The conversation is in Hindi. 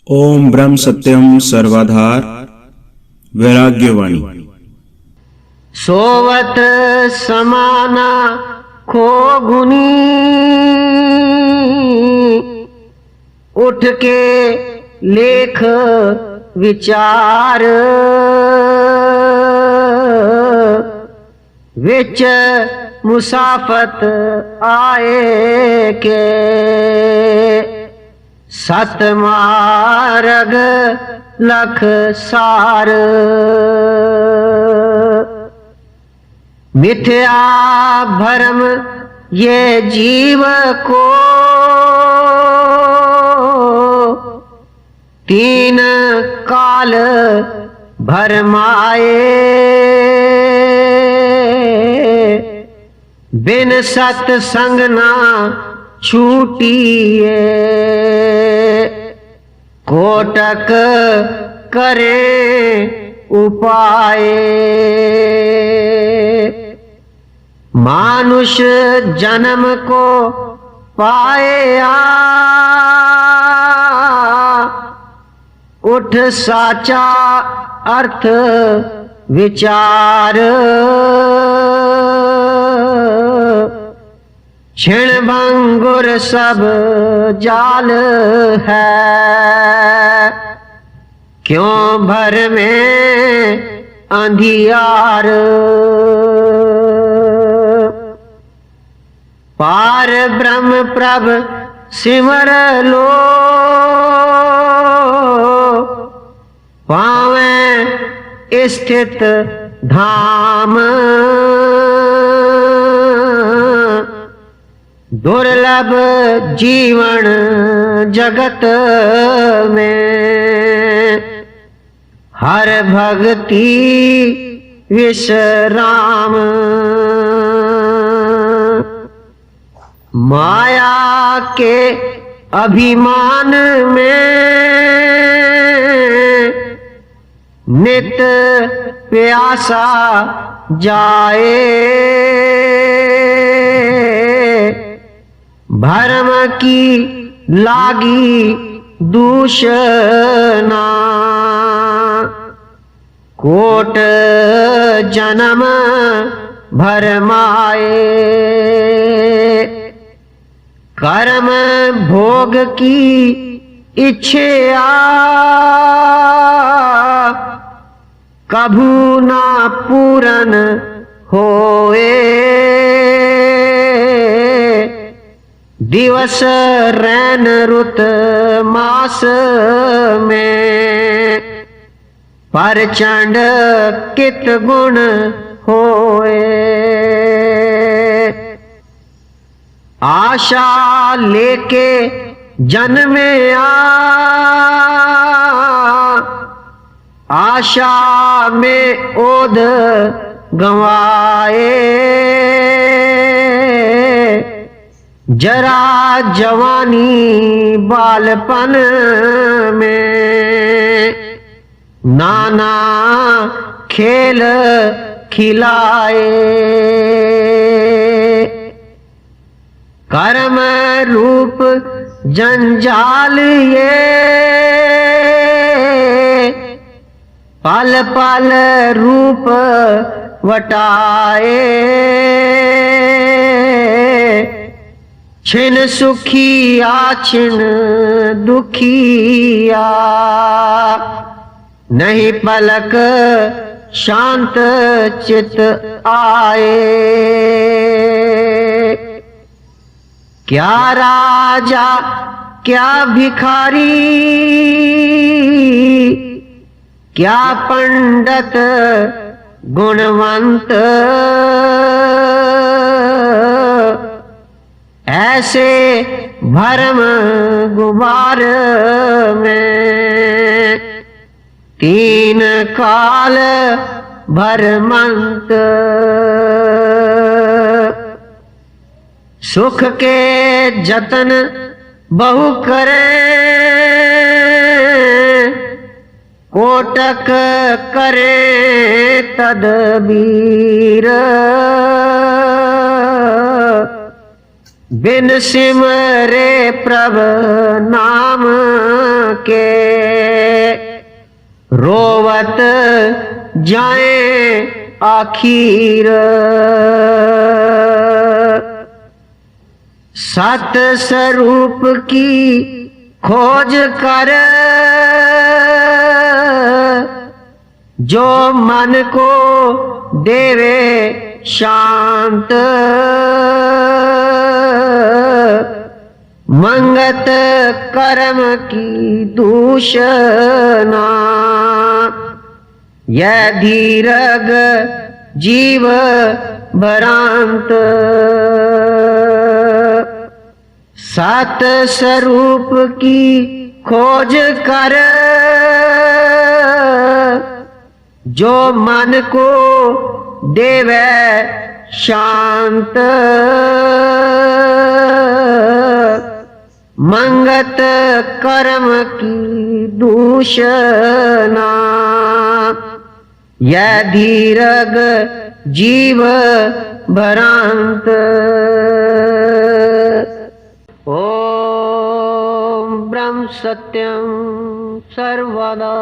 ओम ब्रह्म सत्यम सर्वाधार वैराग्यवाणी। सोवत समाना खो गुनी, उठ के लेख विचार, विच मुसाफत आए के सत मार्ग लख सार। मिथ्या भरम ये जीव को तीन काल भरमाए, बिन सत्संग ना छूटिए, कोटक करे उपाय। मानुष जन्म को पाया, उठ साचा अर्थ विचार। क्षण भंगुर सब जाल है, क्यों भर में अंधियार। पार ब्रह्म प्रभ सिमर लो, पावें स्थित धाम। दुर्लभ जीवन जगत में, हर भक्ति विश्राम। माया के अभिमान में नित प्यासा जाए, भरम की लागी दूषना, कोट जन्म भरमाए। कर्म भोग की इच्छा कभू ना पूरन होए, दिवस रैन रुत मास में, प्रचंड कित गुण होए। आशा लेके जन्मे आशा में ओध गंवाए, जरा जवानी बालपन में नाना खेल खिलाए। कर्म रूप जंजाल ये पल पल रूप वटाए, छिन सुखिया छिन दुखिया, नहीं पलक शांत चित आए। क्या राजा क्या भिखारी, क्या पंडित गुणवंत, ऐसे भरम गुबार में तीन काल भरमंत। सुख के जतन बहु करे, कोटक करे तदबीर। बिन सिमरे प्रभ नाम के रोवत जाए आखिर सत स्वरूप की खोज कर जो मन को देवे शांत मंगत कर्म की दूषणा यह धीरग जीव भ्रांत सत स्वरूप की खोज कर जो मन को देवे शांत मंगत कर्म की दूषणा यह धीरग जीव भ्रांत ओम ब्रह्म सत्यम सर्वदा